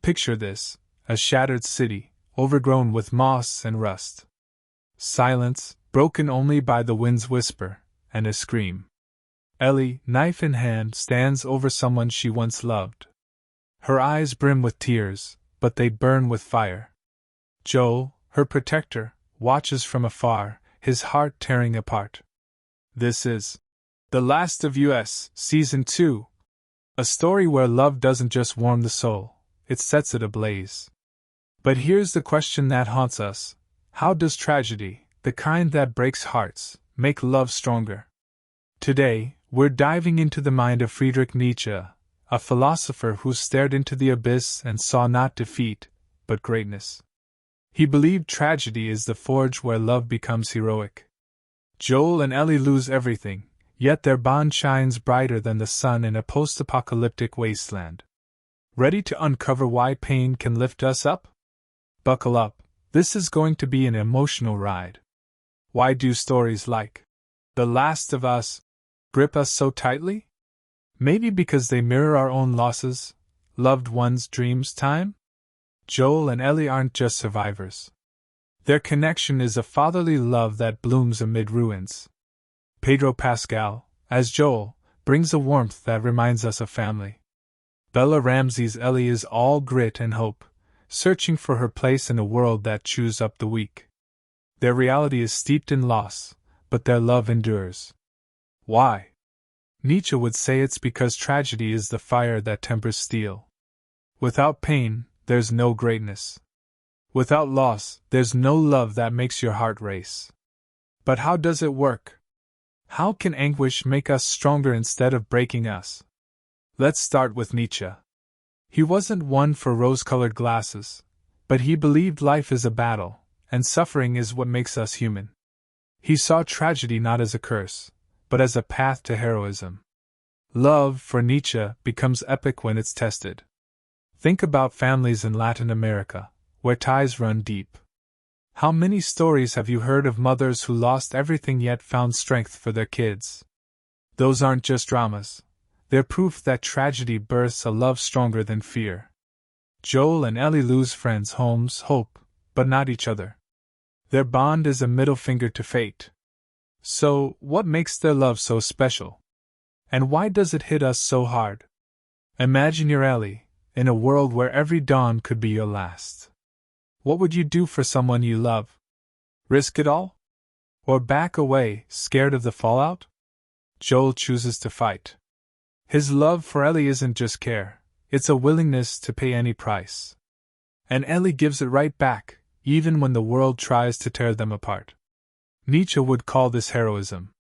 Picture this: a shattered city, overgrown with moss and rust. Silence, broken only by the wind's whisper, and a scream. Ellie, knife in hand, stands over someone she once loved. Her eyes brim with tears, but they burn with fire. Joel, her protector, watches from afar, his heart tearing apart. This is The Last of Us, Season 2. A story where love doesn't just warm the soul, it sets it ablaze. But here's the question that haunts us: how does tragedy, the kind that breaks hearts, make love stronger? Today, we're diving into the mind of Friedrich Nietzsche, a philosopher who stared into the abyss and saw not defeat, but greatness. He believed tragedy is the forge where love becomes heroic. Joel and Ellie lose everything, yet their bond shines brighter than the sun in a post-apocalyptic wasteland. Ready to uncover why pain can lift us up? Buckle up, this is going to be an emotional ride. Why do stories like The Last of Us grip us so tightly? Maybe because they mirror our own losses, loved ones' dreams. Joel and Ellie aren't just survivors. Their connection is a fatherly love that blooms amid ruins. Pedro Pascal, as Joel, brings a warmth that reminds us of family. Bella Ramsey's Ellie is all grit and hope, searching for her place in a world that chews up the weak. Their reality is steeped in loss, but their love endures. Why? Nietzsche would say it's because tragedy is the fire that tempers steel. Without pain, there's no greatness. Without loss, there's no love that makes your heart race. But how does it work? How can anguish make us stronger instead of breaking us? Let's start with Nietzsche. He wasn't one for rose-colored glasses, but he believed life is a battle, and suffering is what makes us human. He saw tragedy not as a curse, but as a path to heroism. Love, for Nietzsche, becomes epic when it's tested. Think about families in Latin America, where ties run deep. How many stories have you heard of mothers who lost everything yet found strength for their kids? Those aren't just dramas. They're proof that tragedy births a love stronger than fear. Joel and Ellie lose friends, homes, hope, but not each other. Their bond is a middle finger to fate. So, what makes their love so special? And why does it hit us so hard? Imagine you're Ellie, in a world where every dawn could be your last. What would you do for someone you love? Risk it all? Or back away, scared of the fallout? Joel chooses to fight. His love for Ellie isn't just care, it's a willingness to pay any price. And Ellie gives it right back, even when the world tries to tear them apart. Nietzsche would call this heroism.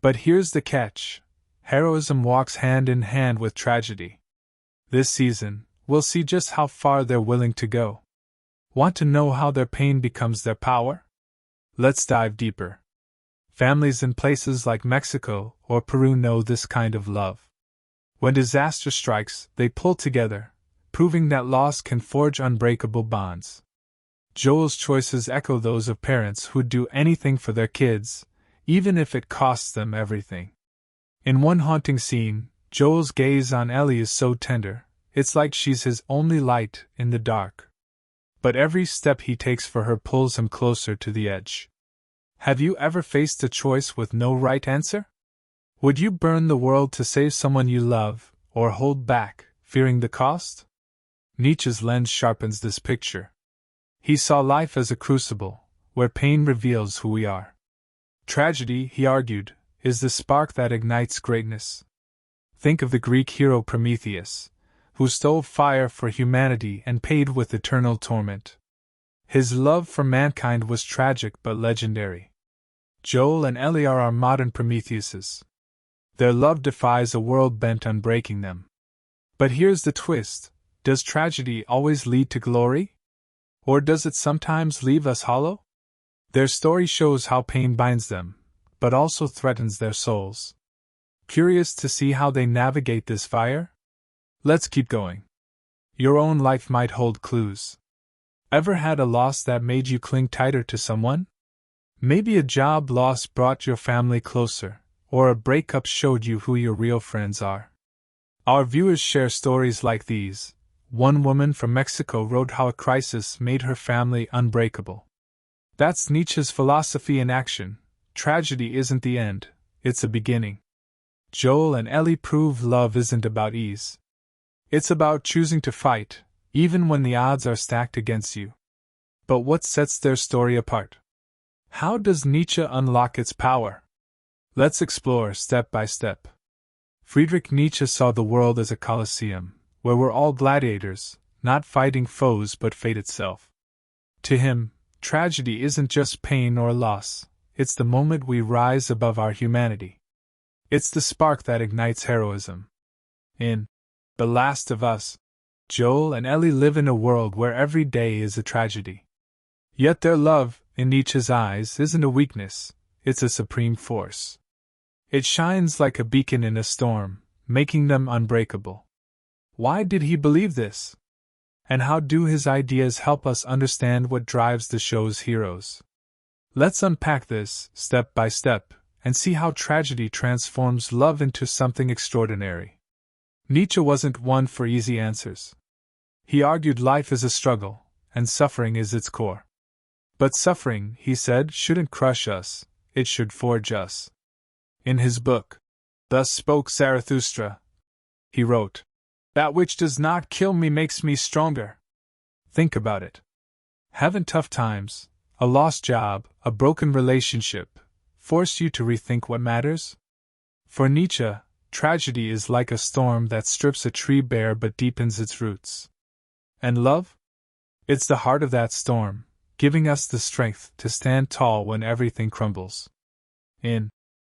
But here's the catch: heroism walks hand in hand with tragedy. This season, we'll see just how far they're willing to go. Want to know how their pain becomes their power? Let's dive deeper. Families in places like Mexico or Peru know this kind of love. When disaster strikes, they pull together, proving that loss can forge unbreakable bonds. Joel's choices echo those of parents who'd do anything for their kids, even if it costs them everything. In one haunting scene, Joel's gaze on Ellie is so tender, it's like she's his only light in the dark. But every step he takes for her pulls him closer to the edge. Have you ever faced a choice with no right answer? Would you burn the world to save someone you love, or hold back, fearing the cost? Nietzsche's lens sharpens this picture. He saw life as a crucible, where pain reveals who we are. Tragedy, he argued, is the spark that ignites greatness. Think of the Greek hero Prometheus, who stole fire for humanity and paid with eternal torment. His love for mankind was tragic but legendary. Joel and Ellie are our modern Prometheuses. Their love defies a world bent on breaking them. But here's the twist: does tragedy always lead to glory? Or does it sometimes leave us hollow? Their story shows how pain binds them, but also threatens their souls. Curious to see how they navigate this fire? Let's keep going. Your own life might hold clues. Ever had a loss that made you cling tighter to someone? Maybe a job loss brought your family closer, or a breakup showed you who your real friends are. Our viewers share stories like these, One woman from Mexico wrote how a crisis made her family unbreakable. That's Nietzsche's philosophy in action. Tragedy isn't the end, it's a beginning. Joel and Ellie prove love isn't about ease. It's about choosing to fight, even when the odds are stacked against you. But what sets their story apart? How does Nietzsche unlock its power? Let's explore step by step. Friedrich Nietzsche saw the world as a coliseum, where we're all gladiators, not fighting foes but fate itself. To him, tragedy isn't just pain or loss, it's the moment we rise above our humanity. It's the spark that ignites heroism. In The Last of Us, Joel and Ellie live in a world where every day is a tragedy. Yet their love, in Nietzsche's eyes, isn't a weakness, it's a supreme force. It shines like a beacon in a storm, making them unbreakable. Why did he believe this? And how do his ideas help us understand what drives the show's heroes? Let's unpack this, step by step, and see how tragedy transforms love into something extraordinary. Nietzsche wasn't one for easy answers. He argued life is a struggle, and suffering is its core. But suffering, he said, shouldn't crush us, it should forge us. In his book, Thus Spoke Zarathustra, he wrote, "That which does not kill me makes me stronger." Think about it. Haven't tough times, a lost job, a broken relationship, forced you to rethink what matters? For Nietzsche, tragedy is like a storm that strips a tree bare but deepens its roots. And love? It's the heart of that storm, giving us the strength to stand tall when everything crumbles. In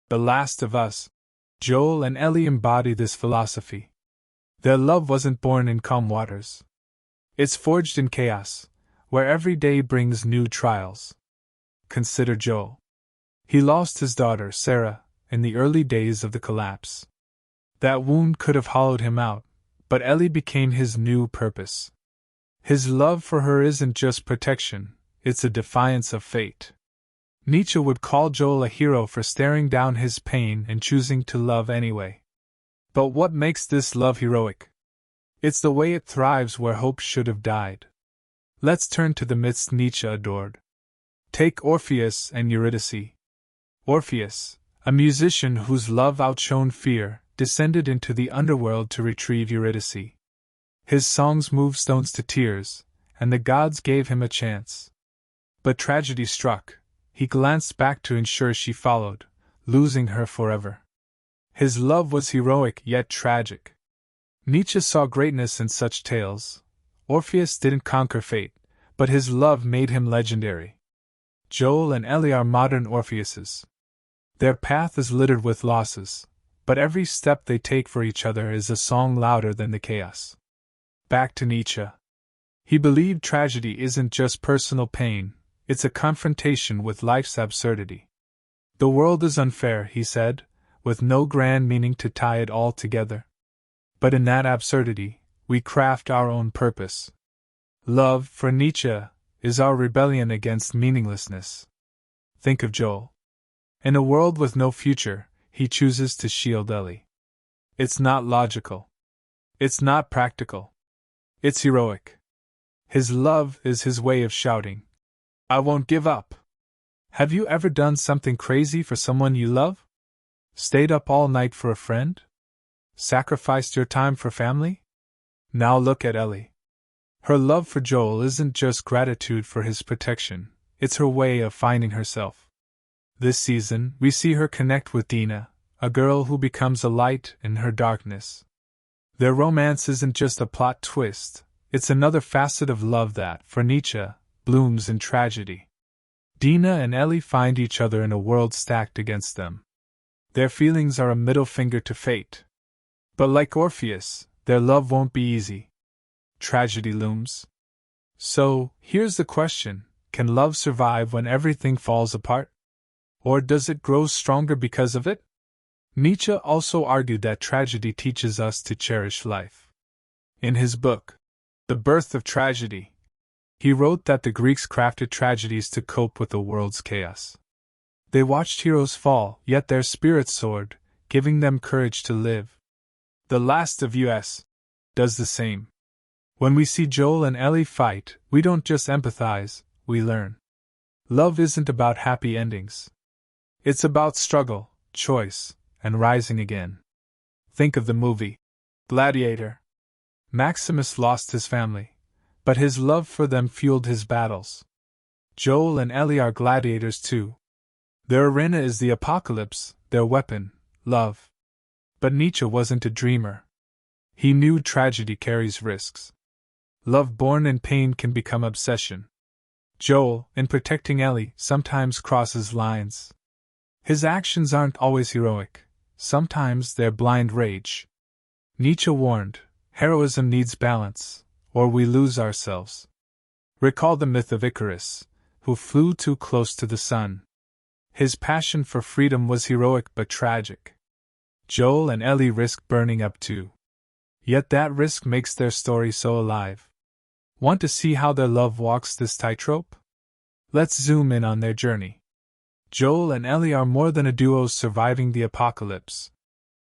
The Last of Us, Joel and Ellie embody this philosophy. Their love wasn't born in calm waters. It's forged in chaos, where every day brings new trials. Consider Joel. He lost his daughter, Sarah, in the early days of the collapse. That wound could have hollowed him out, but Ellie became his new purpose. His love for her isn't just protection, it's a defiance of fate. Nietzsche would call Joel a hero for staring down his pain and choosing to love anyway. But what makes this love heroic? It's the way it thrives where hope should have died. Let's turn to the myths Nietzsche adored. Take Orpheus and Eurydice. Orpheus, a musician whose love outshone fear, descended into the underworld to retrieve Eurydice. His songs moved stones to tears, and the gods gave him a chance. But tragedy struck. He glanced back to ensure she followed, losing her forever. His love was heroic yet tragic. Nietzsche saw greatness in such tales. Orpheus didn't conquer fate, but his love made him legendary. Joel and Ellie are modern Orpheuses. Their path is littered with losses, but every step they take for each other is a song louder than the chaos. Back to Nietzsche. He believed tragedy isn't just personal pain, it's a confrontation with life's absurdity. The world is unfair, he said, with no grand meaning to tie it all together. But in that absurdity, we craft our own purpose. Love, for Nietzsche, is our rebellion against meaninglessness. Think of Joel. In a world with no future, he chooses to shield Ellie. It's not logical. It's not practical. It's heroic. His love is his way of shouting, "I won't give up." Have you ever done something crazy for someone you love? Stayed up all night for a friend? Sacrificed your time for family? Now look at Ellie. Her love for Joel isn't just gratitude for his protection, it's her way of finding herself. This season, we see her connect with Dina, a girl who becomes a light in her darkness. Their romance isn't just a plot twist, it's another facet of love that, for Nietzsche, blooms in tragedy. Dina and Ellie find each other in a world stacked against them. Their feelings are a middle finger to fate. But like Orpheus, their love won't be easy. Tragedy looms. So, here's the question, can love survive when everything falls apart? Or does it grow stronger because of it? Nietzsche also argued that tragedy teaches us to cherish life. In his book, The Birth of Tragedy, he wrote that the Greeks crafted tragedies to cope with the world's chaos. They watched heroes fall, yet their spirits soared, giving them courage to live. The Last of Us does the same. When we see Joel and Ellie fight, we don't just empathize, we learn. Love isn't about happy endings. It's about struggle, choice, and rising again. Think of the movie Gladiator. Maximus lost his family, but his love for them fueled his battles. Joel and Ellie are gladiators too. Their arena is the apocalypse, their weapon, love. But Nietzsche wasn't a dreamer. He knew tragedy carries risks. Love born in pain can become obsession. Joel, in protecting Ellie, sometimes crosses lines. His actions aren't always heroic. Sometimes they're blind rage. Nietzsche warned, heroism needs balance, or we lose ourselves. Recall the myth of Icarus, who flew too close to the sun. His passion for freedom was heroic but tragic. Joel and Ellie risk burning up too. Yet that risk makes their story so alive. Want to see how their love walks this tightrope? Let's zoom in on their journey. Joel and Ellie are more than a duo surviving the apocalypse.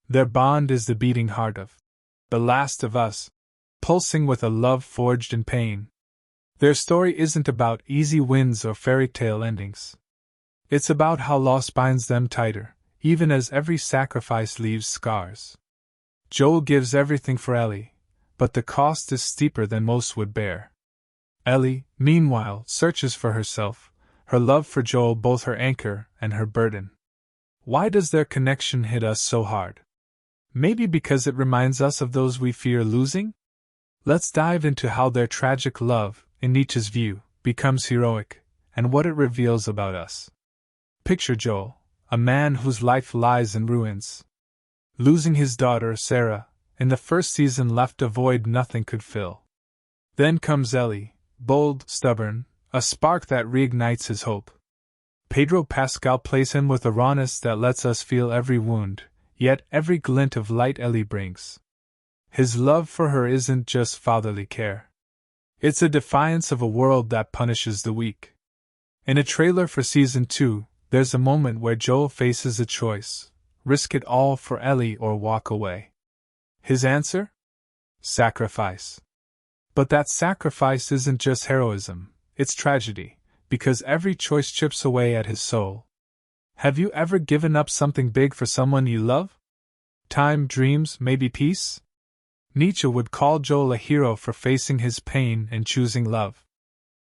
Their bond is the beating heart of The Last of Us, pulsing with a love forged in pain. Their story isn't about easy wins or fairy tale endings. It's about how loss binds them tighter, even as every sacrifice leaves scars. Joel gives everything for Ellie, but the cost is steeper than most would bear. Ellie, meanwhile, searches for herself, her love for Joel both her anchor and her burden. Why does their connection hit us so hard? Maybe because it reminds us of those we fear losing? Let's dive into how their tragic love, in Nietzsche's view, becomes heroic, and what it reveals about us. Picture Joel, a man whose life lies in ruins. Losing his daughter, Sarah, in the first season left a void nothing could fill. Then comes Ellie, bold, stubborn, a spark that reignites his hope. Pedro Pascal plays him with a rawness that lets us feel every wound, yet every glint of light Ellie brings. His love for her isn't just fatherly care. It's a defiance of a world that punishes the weak. In a trailer for Season 2, there's a moment where Joel faces a choice: risk it all for Ellie or walk away. His answer? Sacrifice. But that sacrifice isn't just heroism, it's tragedy, because every choice chips away at his soul. Have you ever given up something big for someone you love? Time, dreams, maybe peace? Nietzsche would call Joel a hero for facing his pain and choosing love.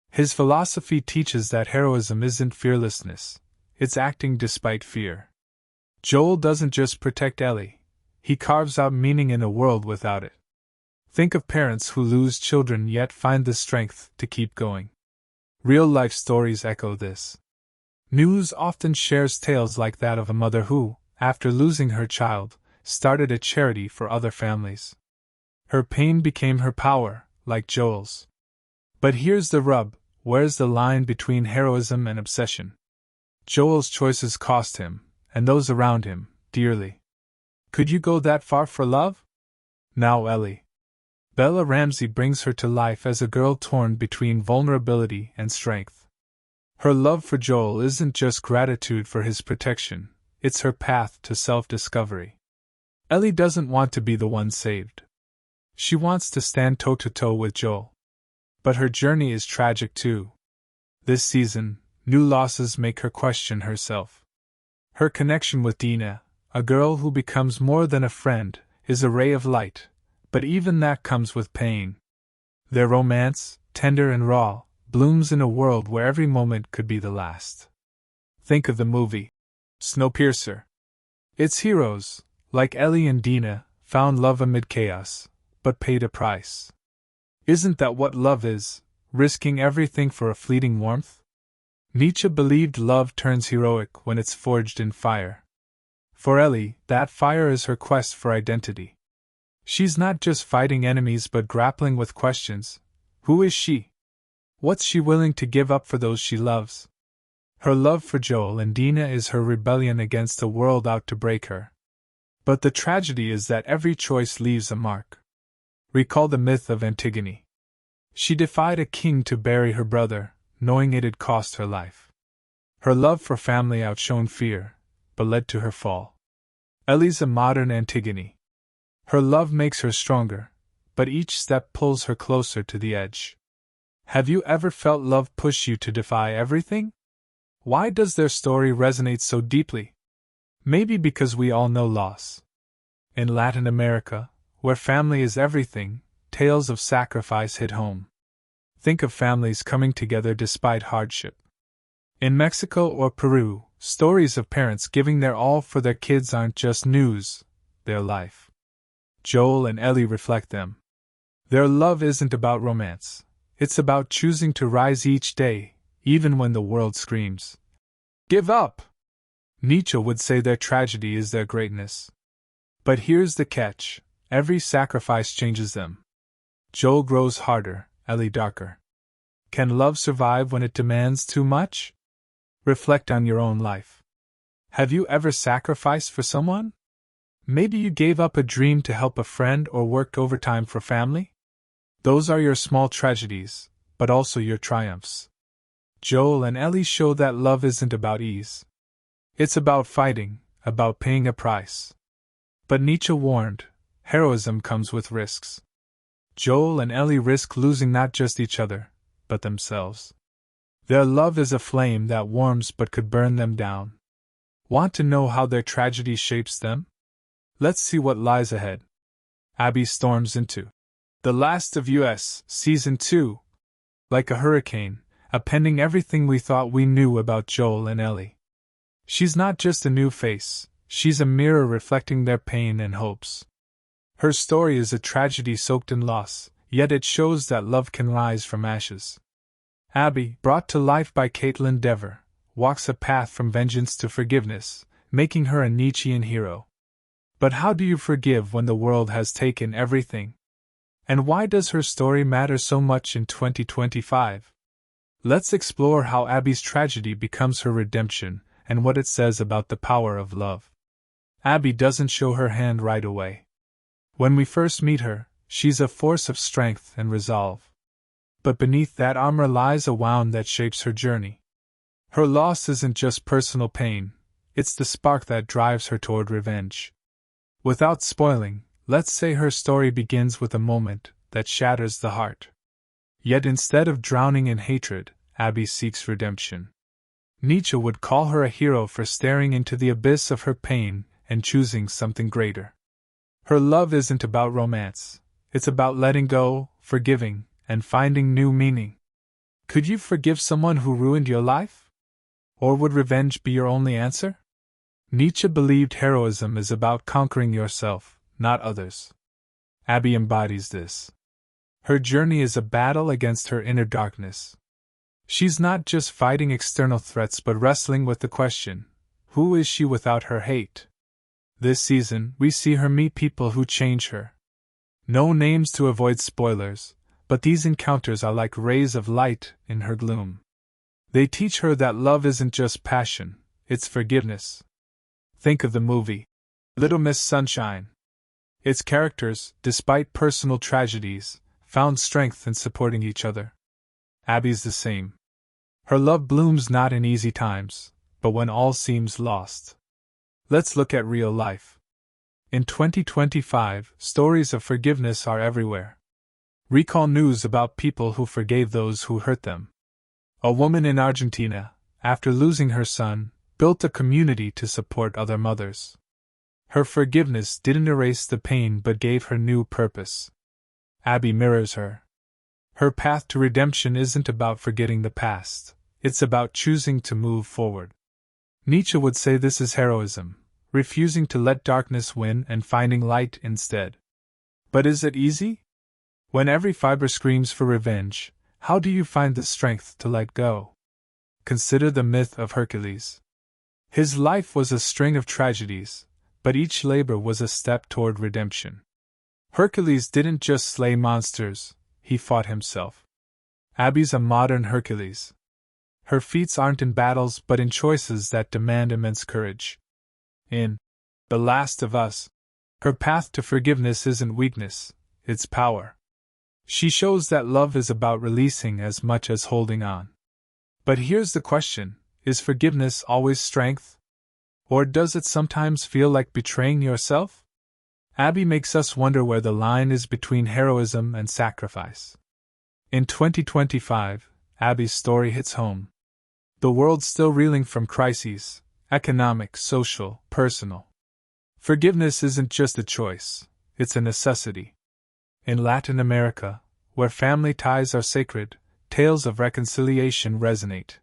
His philosophy teaches that heroism isn't fearlessness, it's acting despite fear. Joel doesn't just protect Ellie, he carves out meaning in a world without it. Think of parents who lose children yet find the strength to keep going. Real-life stories echo this. News often shares tales like that of a mother who, after losing her child, started a charity for other families. Her pain became her power, like Joel's. But here's the rub: where's the line between heroism and obsession? Joel's choices cost him, and those around him, dearly. Could you go that far for love? Now Ellie. Bella Ramsey brings her to life as a girl torn between vulnerability and strength. Her love for Joel isn't just gratitude for his protection, it's her path to self-discovery. Ellie doesn't want to be the one saved. She wants to stand toe-to-toe with Joel. But her journey is tragic too. This season, new losses make her question herself. Her connection with Dina, a girl who becomes more than a friend, is a ray of light, but even that comes with pain. Their romance, tender and raw, blooms in a world where every moment could be the last. Think of the movie Snowpiercer. Its heroes, like Ellie and Dina, found love amid chaos, but paid a price. Isn't that what love is, risking everything for a fleeting warmth? Nietzsche believed love turns heroic when it's forged in fire. For Ellie, that fire is her quest for identity. She's not just fighting enemies but grappling with questions. Who is she? What's she willing to give up for those she loves? Her love for Joel and Dina is her rebellion against a world out to break her. But the tragedy is that every choice leaves a mark. Recall the myth of Antigone. She defied a king to bury her brother, knowing it'd cost her life. Her love for family outshone fear, but led to her fall. Ellie's a modern Antigone. Her love makes her stronger, but each step pulls her closer to the edge. Have you ever felt love push you to defy everything? Why does their story resonate so deeply? Maybe because we all know loss. In Latin America, where family is everything, tales of sacrifice hit home. Think of families coming together despite hardship. In Mexico or Peru, stories of parents giving their all for their kids aren't just news, they're life. Joel and Ellie reflect them. Their love isn't about romance. It's about choosing to rise each day, even when the world screams, "Give up!" Nietzsche would say their tragedy is their greatness. But here's the catch: every sacrifice changes them. Joel grows harder, Ellie darker. Can love survive when it demands too much? Reflect on your own life. Have you ever sacrificed for someone? Maybe you gave up a dream to help a friend or worked overtime for family? Those are your small tragedies, but also your triumphs. Joel and Ellie show that love isn't about ease. It's about fighting, about paying a price. But Nietzsche warned, heroism comes with risks. Joel and Ellie risk losing not just each other, but themselves. Their love is a flame that warms but could burn them down. Want to know how their tragedy shapes them? Let's see what lies ahead. Abby storms into The Last of Us, Season 2. Like a hurricane, appending everything we thought we knew about Joel and Ellie. She's not just a new face, she's a mirror reflecting their pain and hopes. Her story is a tragedy soaked in loss, yet it shows that love can rise from ashes. Abby, brought to life by Caitlin Dever, walks a path from vengeance to forgiveness, making her a Nietzschean hero. But how do you forgive when the world has taken everything? And why does her story matter so much in 2025? Let's explore how Abby's tragedy becomes her redemption, and what it says about the power of love. Abby doesn't show her hand right away. When we first meet her, she's a force of strength and resolve. But beneath that armor lies a wound that shapes her journey. Her loss isn't just personal pain, it's the spark that drives her toward revenge. Without spoiling, let's say her story begins with a moment that shatters the heart. Yet instead of drowning in hatred, Abby seeks redemption. Nietzsche would call her a hero for staring into the abyss of her pain and choosing something greater. Her love isn't about romance, it's about letting go, forgiving, and finding new meaning. Could you forgive someone who ruined your life? Or would revenge be your only answer? Nietzsche believed heroism is about conquering yourself, not others. Abby embodies this. Her journey is a battle against her inner darkness. She's not just fighting external threats but wrestling with the question, who is she without her hate? This season, we see her meet people who change her. No names to avoid spoilers, but these encounters are like rays of light in her gloom. They teach her that love isn't just passion, it's forgiveness. Think of the movie Little Miss Sunshine. Its characters, despite personal tragedies, found strength in supporting each other. Abby's the same. Her love blooms not in easy times, but when all seems lost. Let's look at real life. In 2025, stories of forgiveness are everywhere. Recall news about people who forgave those who hurt them. A woman in Argentina, after losing her son, built a community to support other mothers. Her forgiveness didn't erase the pain but gave her new purpose. Abby mirrors her. Her path to redemption isn't about forgetting the past, it's about choosing to move forward. Nietzsche would say this is heroism, refusing to let darkness win and finding light instead. But is it easy? When every fiber screams for revenge, how do you find the strength to let go? Consider the myth of Hercules. His life was a string of tragedies, but each labor was a step toward redemption. Hercules didn't just slay monsters, he fought himself. Abby's a modern Hercules. Her feats aren't in battles but in choices that demand immense courage. In The Last of Us, her path to forgiveness isn't weakness, it's power. She shows that love is about releasing as much as holding on. But here's the question, is forgiveness always strength? Or does it sometimes feel like betraying yourself? Abby makes us wonder where the line is between heroism and sacrifice. In 2025, Abby's story hits home. The world's still reeling from crises: economic, social, personal. Forgiveness isn't just a choice, it's a necessity. In Latin America, where family ties are sacred, tales of reconciliation resonate.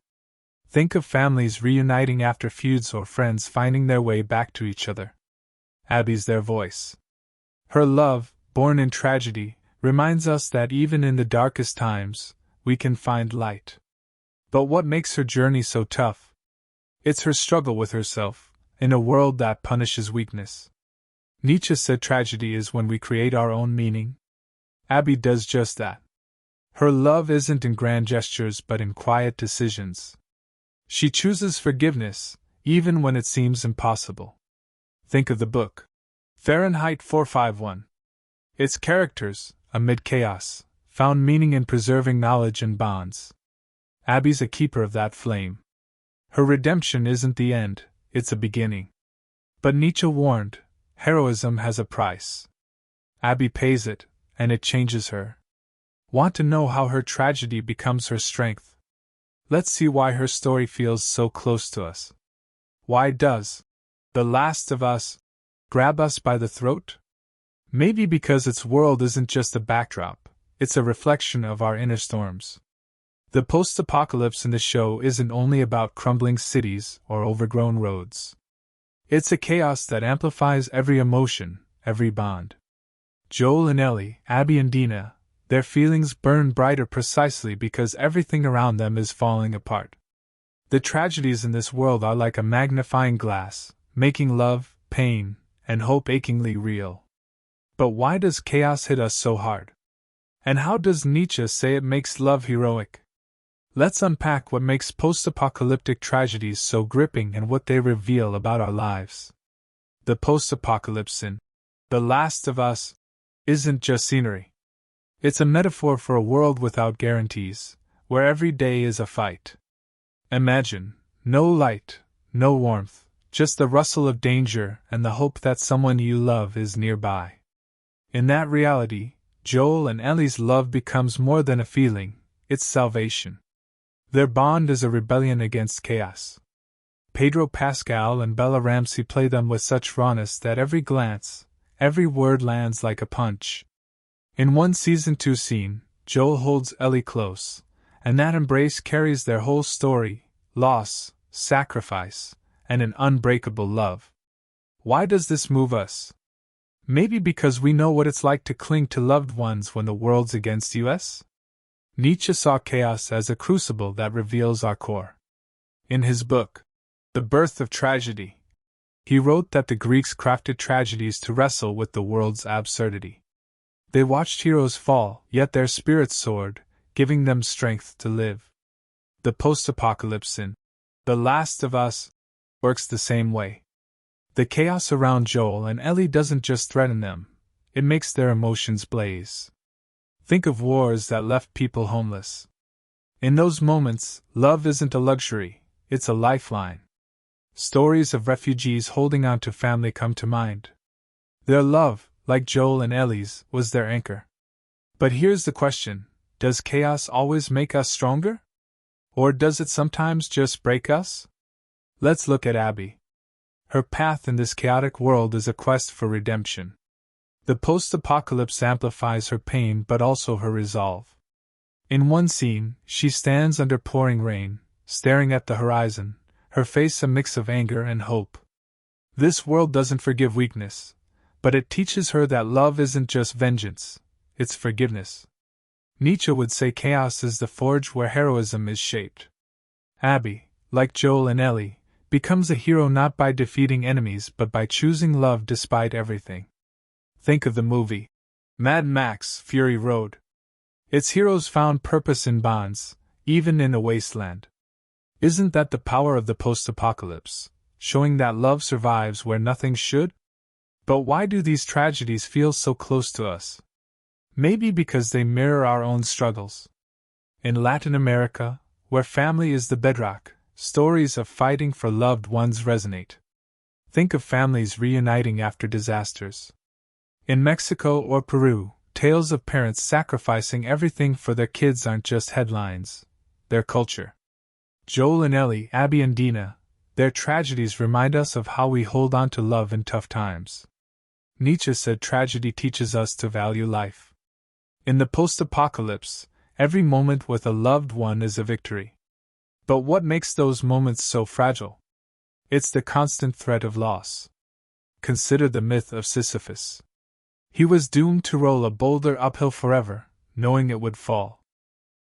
Think of families reuniting after feuds or friends finding their way back to each other. Abby's their voice. Her love, born in tragedy, reminds us that even in the darkest times, we can find light. But what makes her journey so tough? It's her struggle with herself, in a world that punishes weakness. Nietzsche said tragedy is when we create our own meaning. Abby does just that. Her love isn't in grand gestures but in quiet decisions. She chooses forgiveness, even when it seems impossible. Think of the book Fahrenheit 451. Its characters, amid chaos, found meaning in preserving knowledge and bonds. Abby's a keeper of that flame. Her redemption isn't the end, it's a beginning. But Nietzsche warned, heroism has a price. Abby pays it, and it changes her. Want to know how her tragedy becomes her strength? Let's see why her story feels so close to us. Why does The Last of Us grab us by the throat? Maybe because its world isn't just a backdrop, it's a reflection of our inner storms. The post-apocalypse in the show isn't only about crumbling cities or overgrown roads. It's a chaos that amplifies every emotion, every bond. Joel and Ellie, Abby and Dina, their feelings burn brighter precisely because everything around them is falling apart. The tragedies in this world are like a magnifying glass, making love, pain, and hope achingly real. But why does chaos hit us so hard? And how does Nietzsche say it makes love heroic? Let's unpack what makes post-apocalyptic tragedies so gripping and what they reveal about our lives. The post-apocalypse in The Last of Us isn't just scenery. It's a metaphor for a world without guarantees, where every day is a fight. Imagine, no light, no warmth, just the rustle of danger and the hope that someone you love is nearby. In that reality, Joel and Ellie's love becomes more than a feeling, it's salvation. Their bond is a rebellion against chaos. Pedro Pascal and Bella Ramsey play them with such rawness that every glance, every word lands like a punch. In one season 2 scene, Joel holds Ellie close, and that embrace carries their whole story: loss, sacrifice, and an unbreakable love. Why does this move us? Maybe because we know what it's like to cling to loved ones when the world's against us? Nietzsche saw chaos as a crucible that reveals our core. In his book, The Birth of Tragedy, he wrote that the Greeks crafted tragedies to wrestle with the world's absurdity. They watched heroes fall, yet their spirits soared, giving them strength to live. The post-apocalypse in The Last of Us works the same way. The chaos around Joel and Ellie doesn't just threaten them, it makes their emotions blaze. Think of wars that left people homeless. In those moments, love isn't a luxury, it's a lifeline. Stories of refugees holding on to family come to mind. Their love, like Joel and Ellie's, was their anchor. But here's the question: does chaos always make us stronger? Or does it sometimes just break us? Let's look at Abby. Her path in this chaotic world is a quest for redemption. The post-apocalypse amplifies her pain but also her resolve. In one scene, she stands under pouring rain, staring at the horizon, her face a mix of anger and hope. This world doesn't forgive weakness, but it teaches her that love isn't just vengeance, it's forgiveness. Nietzsche would say chaos is the forge where heroism is shaped. Abby, like Joel and Ellie, becomes a hero not by defeating enemies but by choosing love despite everything. Think of the movie Mad Max: Fury Road. Its heroes found purpose in bonds, even in a wasteland. Isn't that the power of the post-apocalypse, showing that love survives where nothing should? But why do these tragedies feel so close to us? Maybe because they mirror our own struggles. In Latin America, where family is the bedrock, stories of fighting for loved ones resonate. Think of families reuniting after disasters. In Mexico or Peru, tales of parents sacrificing everything for their kids aren't just headlines, they're culture. Joel and Ellie, Abby and Dina, their tragedies remind us of how we hold on to love in tough times. Nietzsche said tragedy teaches us to value life. In the post-apocalypse, every moment with a loved one is a victory. But what makes those moments so fragile? It's the constant threat of loss. Consider the myth of Sisyphus. He was doomed to roll a boulder uphill forever, knowing it would fall.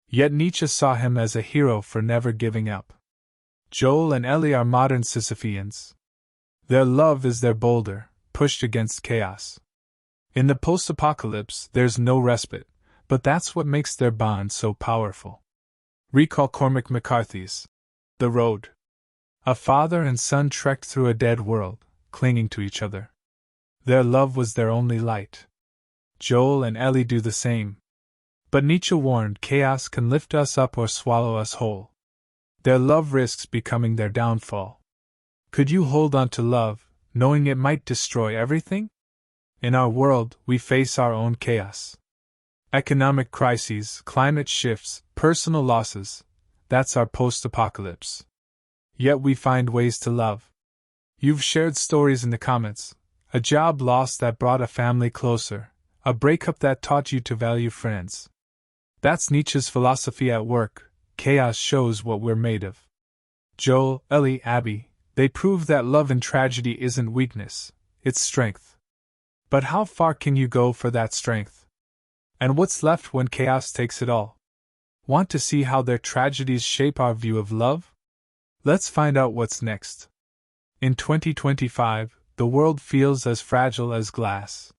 Yet Nietzsche saw him as a hero for never giving up. Joel and Ellie are modern Sisypheans. Their love is their boulder, pushed against chaos. In the post-apocalypse, there's no respite, but that's what makes their bond so powerful. Recall Cormac McCarthy's The Road. A father and son trekked through a dead world, clinging to each other. Their love was their only light. Joel and Ellie do the same. But Nietzsche warned chaos can lift us up or swallow us whole. Their love risks becoming their downfall. Could you hold on to love, knowing it might destroy everything? In our world, we face our own chaos. Economic crises, climate shifts, personal losses, that's our post-apocalypse. Yet we find ways to love. You've shared stories in the comments. A job loss that brought a family closer. A breakup that taught you to value friends. That's Nietzsche's philosophy at work. Chaos shows what we're made of. Joel, Ellie, Abby, they prove that love in tragedy isn't weakness, it's strength. But how far can you go for that strength? And what's left when chaos takes it all? Want to see how their tragedies shape our view of love? Let's find out what's next. In 2025, the world feels as fragile as glass.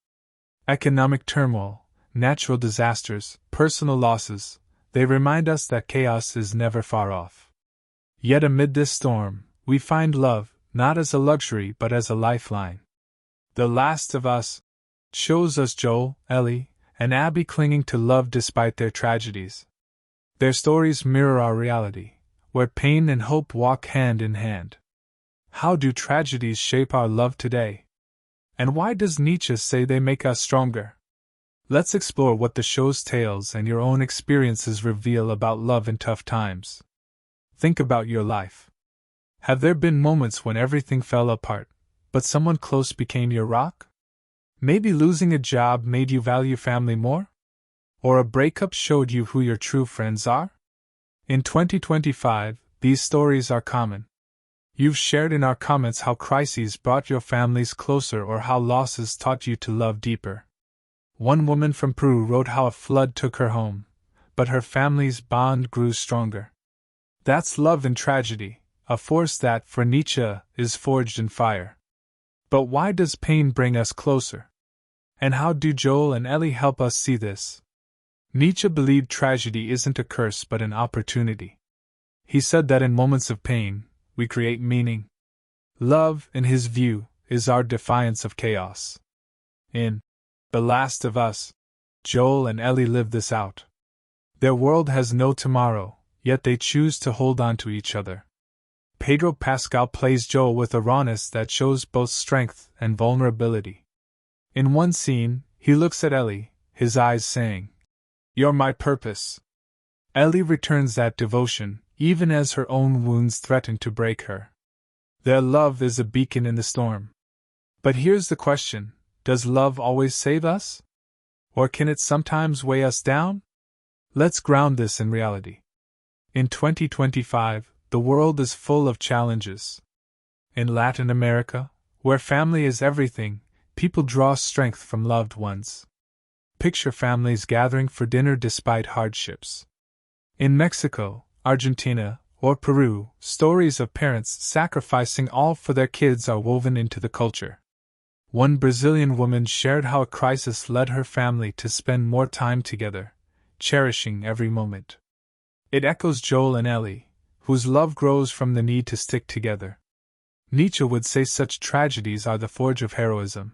Economic turmoil, natural disasters, personal losses, they remind us that chaos is never far off. Yet amid this storm, we find love, not as a luxury but as a lifeline. The Last of Us shows us Joel, Ellie, and Abby clinging to love despite their tragedies. Their stories mirror our reality, where pain and hope walk hand in hand. How do tragedies shape our love today? And why does Nietzsche say they make us stronger? Let's explore what the show's tales and your own experiences reveal about love in tough times. Think about your life. Have there been moments when everything fell apart, but someone close became your rock? Maybe losing a job made you value family more? Or a breakup showed you who your true friends are? In 2025, these stories are common. You've shared in our comments how crises brought your families closer or how losses taught you to love deeper. One woman from Peru wrote how a flood took her home, but her family's bond grew stronger. That's love in tragedy, a force that, for Nietzsche, is forged in fire. But why does pain bring us closer? And how do Joel and Ellie help us see this? Nietzsche believed tragedy isn't a curse but an opportunity. He said that in moments of pain, we create meaning. Love, in his view, is our defiance of chaos. In The Last of Us, Joel and Ellie live this out. Their world has no tomorrow, yet they choose to hold on to each other. Pedro Pascal plays Joel with a rawness that shows both strength and vulnerability. In one scene, he looks at Ellie, his eyes saying, "You're my purpose." Ellie returns that devotion, even as her own wounds threaten to break her. Their love is a beacon in the storm. But here's the question, does love always save us? Or can it sometimes weigh us down? Let's ground this in reality. In 2025, the world is full of challenges. In Latin America, where family is everything, people draw strength from loved ones. Picture families gathering for dinner despite hardships. In Mexico, Argentina, or Peru, stories of parents sacrificing all for their kids are woven into the culture. One Brazilian woman shared how a crisis led her family to spend more time together, cherishing every moment. It echoes Joel and Ellie, whose love grows from the need to stick together. Nietzsche would say such tragedies are the forge of heroism.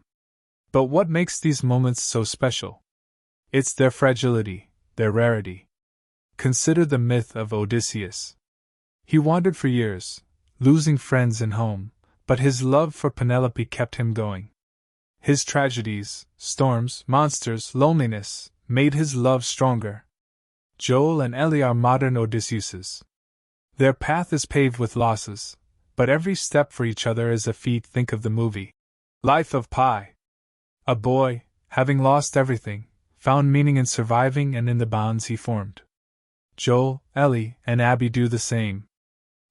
But what makes these moments so special? It's their fragility, their rarity. Consider the myth of Odysseus. He wandered for years, losing friends and home, but his love for Penelope kept him going. His tragedies, storms, monsters, loneliness, made his love stronger. Joel and Ellie are modern Odysseus's. Their path is paved with losses, but every step for each other is a feat. Think of the movie Life of Pi. A boy, having lost everything, found meaning in surviving and in the bonds he formed. Joel, Ellie, and Abby do the same.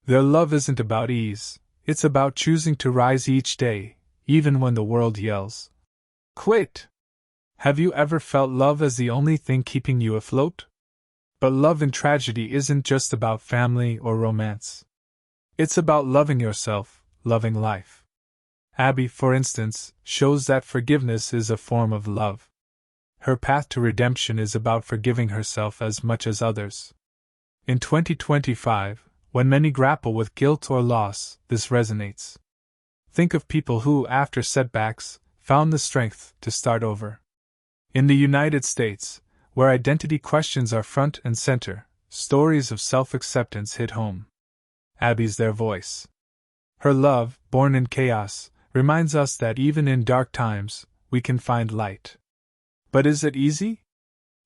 Their love isn't about ease, it's about choosing to rise each day, even when the world yells, "Quit!" Have you ever felt love as the only thing keeping you afloat? But love in tragedy isn't just about family or romance. It's about loving yourself, loving life. Abby, for instance, shows that forgiveness is a form of love. Her path to redemption is about forgiving herself as much as others. In 2025, when many grapple with guilt or loss, this resonates. Think of people who, after setbacks, found the strength to start over. In the United States, where identity questions are front and center, stories of self-acceptance hit home. Abby's their voice. Her love, born in chaos, reminds us that even in dark times, we can find light. But is it easy?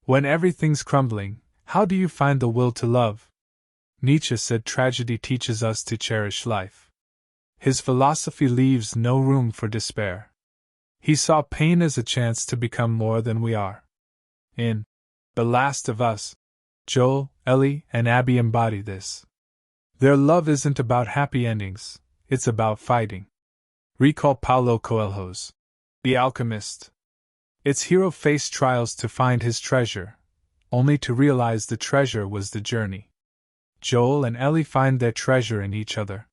When everything's crumbling, how do you find the will to love? Nietzsche said tragedy teaches us to cherish life. His philosophy leaves no room for despair. He saw pain as a chance to become more than we are. In The Last of Us, Joel, Ellie, and Abby embody this. Their love isn't about happy endings, it's about fighting. Recall Paulo Coelho's The Alchemist. Its hero faced trials to find his treasure, only to realize the treasure was the journey. Joel and Ellie find their treasure in each other.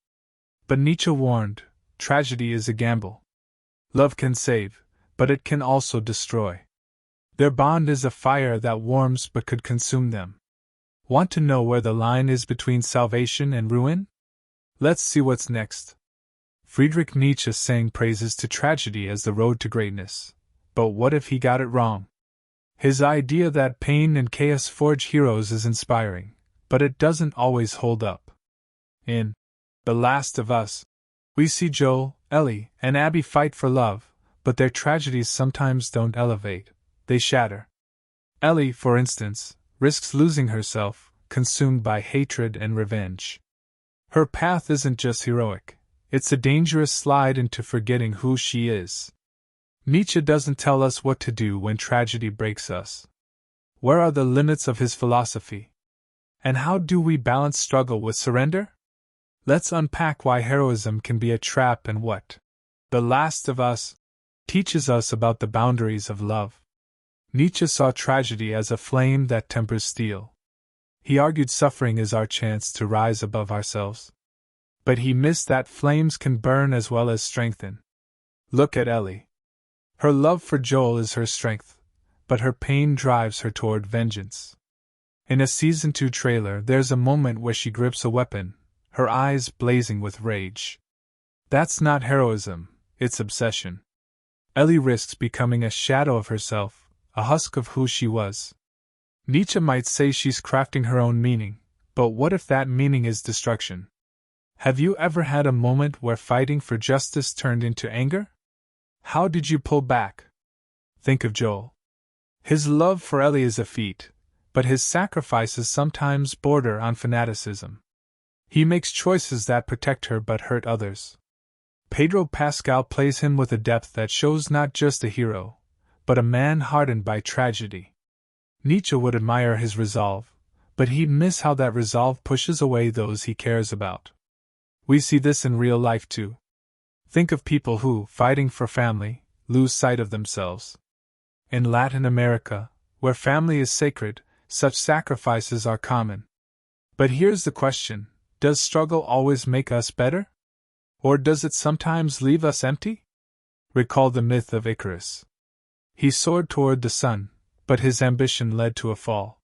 But Nietzsche warned, tragedy is a gamble. Love can save, but it can also destroy. Their bond is a fire that warms but could consume them. Want to know where the line is between salvation and ruin? Let's see what's next. Friedrich Nietzsche sang praises to tragedy as the road to greatness. But what if he got it wrong? His idea that pain and chaos forge heroes is inspiring, but it doesn't always hold up. In The Last of Us, we see Joel, Ellie, and Abby fight for love, but their tragedies sometimes don't elevate, they shatter. Ellie, for instance, risks losing herself, consumed by hatred and revenge. Her path isn't just heroic, it's a dangerous slide into forgetting who she is. Nietzsche doesn't tell us what to do when tragedy breaks us. Where are the limits of his philosophy? And how do we balance struggle with surrender? Let's unpack why heroism can be a trap and what The Last of Us teaches us about the boundaries of love. Nietzsche saw tragedy as a flame that tempers steel. He argued suffering is our chance to rise above ourselves. But he missed that flames can burn as well as strengthen. Look at Ellie. Her love for Joel is her strength, but her pain drives her toward vengeance. In a Season 2 trailer, there's a moment where she grips a weapon, her eyes blazing with rage. That's not heroism, it's obsession. Ellie risks becoming a shadow of herself, a husk of who she was. Nietzsche might say she's crafting her own meaning, but what if that meaning is destruction? Have you ever had a moment where fighting for justice turned into anger? How did you pull back? Think of Joel. His love for Ellie is a feat, but his sacrifices sometimes border on fanaticism. He makes choices that protect her but hurt others. Pedro Pascal plays him with a depth that shows not just a hero, but a man hardened by tragedy. Nietzsche would admire his resolve, but he'd miss how that resolve pushes away those he cares about. We see this in real life too. Think of people who, fighting for family, lose sight of themselves. In Latin America, where family is sacred, such sacrifices are common. But here's the question, does struggle always make us better? Or does it sometimes leave us empty? Recall the myth of Icarus. He soared toward the sun, but his ambition led to a fall.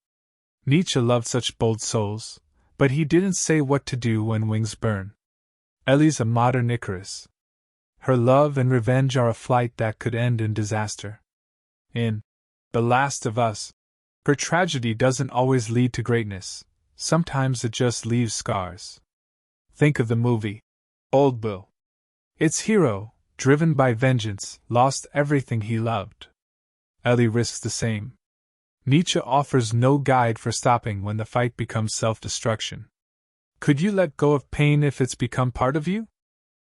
Nietzsche loved such bold souls, but he didn't say what to do when wings burn. Ellie's a modern Icarus. Her love and revenge are a flight that could end in disaster. In The Last of Us, her tragedy doesn't always lead to greatness, sometimes it just leaves scars. Think of the movie Old Bill. Its hero, driven by vengeance, lost everything he loved. Ellie risks the same. Nietzsche offers no guide for stopping when the fight becomes self-destruction. Could you let go of pain if it's become part of you?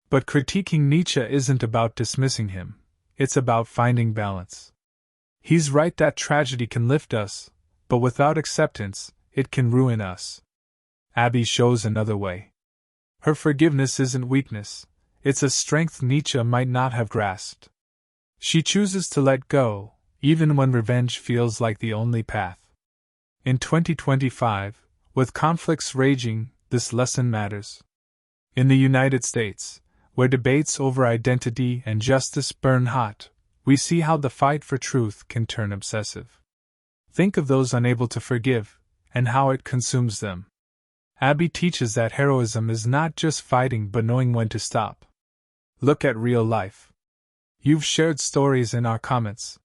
But critiquing Nietzsche isn't about dismissing him, it's about finding balance. He's right that tragedy can lift us, but without acceptance, it can ruin us. Abby shows another way. Her forgiveness isn't weakness, it's a strength Nietzsche might not have grasped. She chooses to let go, even when revenge feels like the only path. In 2025, with conflicts raging, this lesson matters. In the United States, where debates over identity and justice burn hot, we see how the fight for truth can turn obsessive. Think of those unable to forgive, and how it consumes them. Abby teaches that heroism is not just fighting but knowing when to stop. Look at real life. You've shared stories in our comments.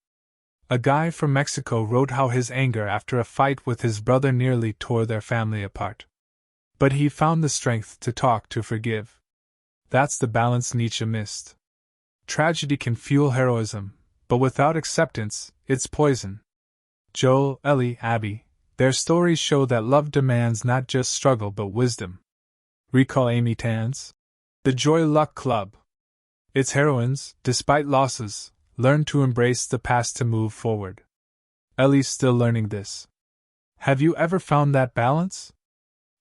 A guy from Mexico wrote how his anger after a fight with his brother nearly tore their family apart. But he found the strength to talk, to forgive. That's the balance Nietzsche missed. Tragedy can fuel heroism, but without acceptance, it's poison. Joel, Ellie, Abby, their stories show that love demands not just struggle but wisdom. Recall Amy Tan's The Joy Luck Club. Its heroines, despite losses, learn to embrace the past to move forward. Ellie's still learning this. Have you ever found that balance?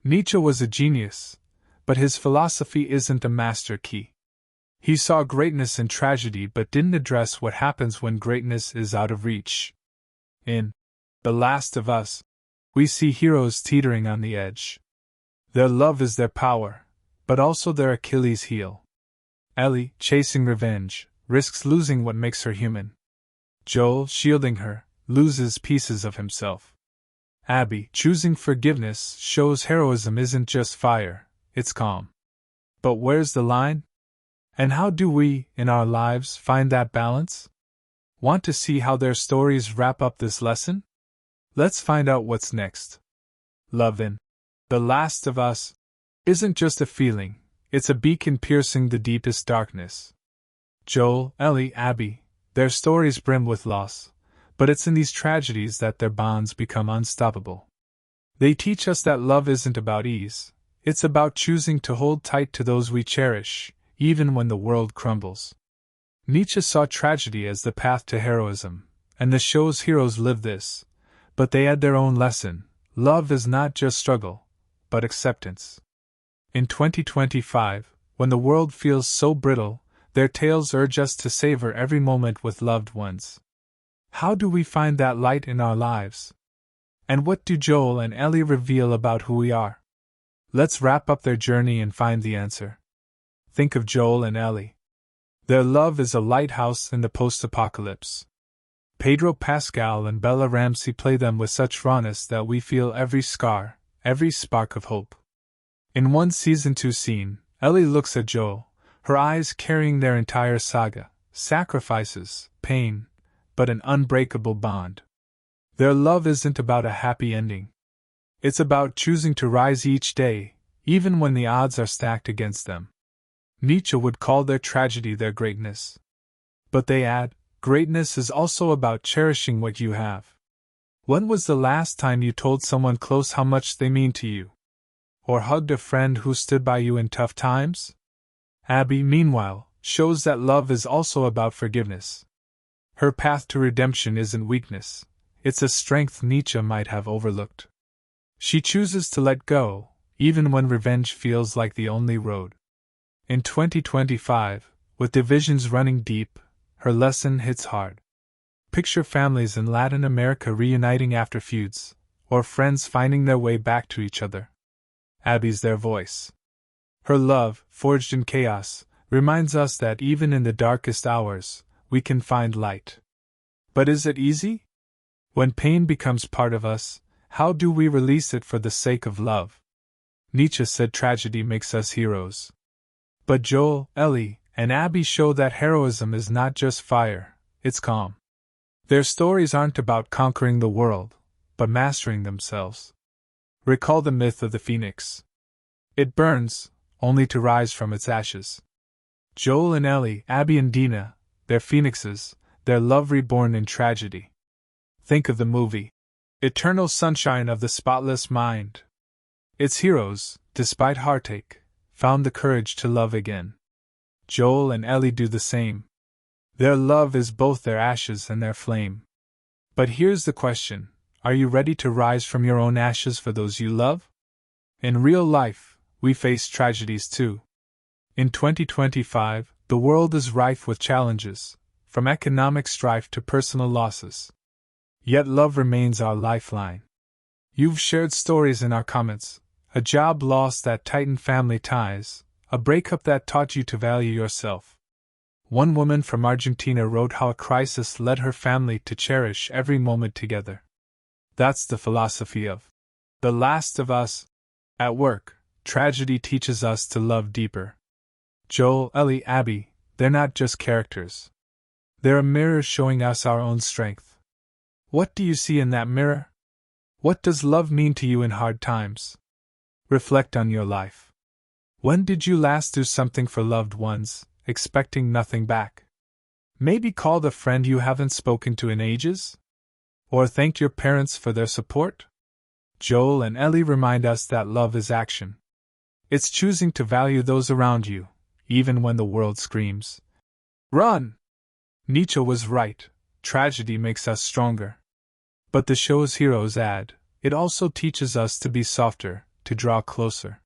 Nietzsche was a genius, but his philosophy isn't a master key. He saw greatness in tragedy but didn't address what happens when greatness is out of reach. In The Last of Us, we see heroes teetering on the edge. Their love is their power, but also their Achilles heel. Ellie, chasing revenge, risks losing what makes her human. Joel, shielding her, loses pieces of himself. Abby, choosing forgiveness, shows heroism isn't just fire, it's calm. But where's the line? And how do we, in our lives, find that balance? Want to see how their stories wrap up this lesson? Let's find out what's next. Love in The Last of Us isn't just a feeling, it's a beacon piercing the deepest darkness. Joel, Ellie, Abby, their stories brim with loss, but it's in these tragedies that their bonds become unstoppable. They teach us that love isn't about ease, it's about choosing to hold tight to those we cherish, even when the world crumbles. Nietzsche saw tragedy as the path to heroism, and the show's heroes live this, but they add their own lesson: love is not just struggle, but acceptance. In 2025, when the world feels so brittle, their tales urge us to savor every moment with loved ones. How do we find that light in our lives? And what do Joel and Ellie reveal about who we are? Let's wrap up their journey and find the answer. Think of Joel and Ellie. Their love is a lighthouse in the post-apocalypse. Pedro, Pascal, and Bella Ramsey play them with such rawness that we feel every scar, every spark of hope. In one Season 2 scene, Ellie looks at Joel, her eyes carrying their entire saga, sacrifices, pain, but an unbreakable bond. Their love isn't about a happy ending. It's about choosing to rise each day, even when the odds are stacked against them. Nietzsche would call their tragedy their greatness. But they add, greatness is also about cherishing what you have. When was the last time you told someone close how much they mean to you? Or hugged a friend who stood by you in tough times? Abby, meanwhile, shows that love is also about forgiveness. Her path to redemption isn't weakness, it's a strength Nietzsche might have overlooked. She chooses to let go, even when revenge feels like the only road. In 2025, with divisions running deep, her lesson hits hard. Picture families in Latin America reuniting after feuds, or friends finding their way back to each other. Abby's their voice. Her love, forged in chaos, reminds us that even in the darkest hours, we can find light. But is it easy? When pain becomes part of us, how do we release it for the sake of love? Nietzsche said tragedy makes us heroes. But Joel, Ellie, and Abby show that heroism is not just fire, it's calm. Their stories aren't about conquering the world, but mastering themselves. Recall the myth of the phoenix. It burns, only to rise from its ashes. Joel and Ellie, Abby and Dina, they're phoenixes, their love reborn in tragedy. Think of the movie Eternal Sunshine of the Spotless Mind. Its heroes, despite heartache, found the courage to love again. Joel and Ellie do the same. Their love is both their ashes and their flame. But here's the question: are you ready to rise from your own ashes for those you love? In real life, we face tragedies too. In 2025, the world is rife with challenges, from economic strife to personal losses. Yet love remains our lifeline. You've shared stories in our comments: a job loss that tightened family ties, a breakup that taught you to value yourself. One woman from Argentina wrote how a crisis led her family to cherish every moment together. That's the philosophy of The Last of Us. At work, tragedy teaches us to love deeper. Joel, Ellie, Abby, they're not just characters. They're a mirror showing us our own strength. What do you see in that mirror? What does love mean to you in hard times? Reflect on your life. When did you last do something for loved ones, expecting nothing back? Maybe called a friend you haven't spoken to in ages? Or thanked your parents for their support? Joel and Ellie remind us that love is action. It's choosing to value those around you, even when the world screams, "Run!" Nietzsche was right: tragedy makes us stronger. But the show's heroes add, it also teaches us to be softer, to draw closer.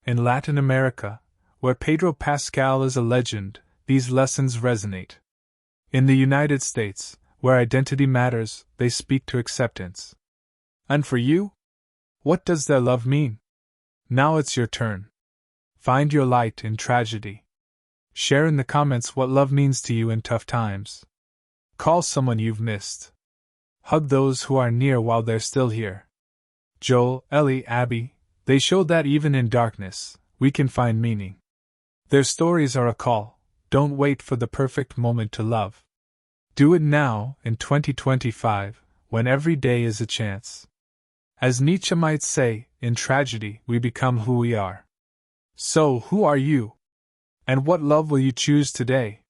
In Latin America, where Pedro Pascal is a legend, these lessons resonate. In the United States, where identity matters, they speak to acceptance. And for you? What does their love mean? Now it's your turn. Find your light in tragedy. Share in the comments what love means to you in tough times. Call someone you've missed. Hug those who are near while they're still here. Joel, Ellie, Abby, they show that even in darkness, we can find meaning. Their stories are a call. Don't wait for the perfect moment to love. Do it now, in 2025, when every day is a chance. As Nietzsche might say, in tragedy we become who we are. So, who are you? And what love will you choose today?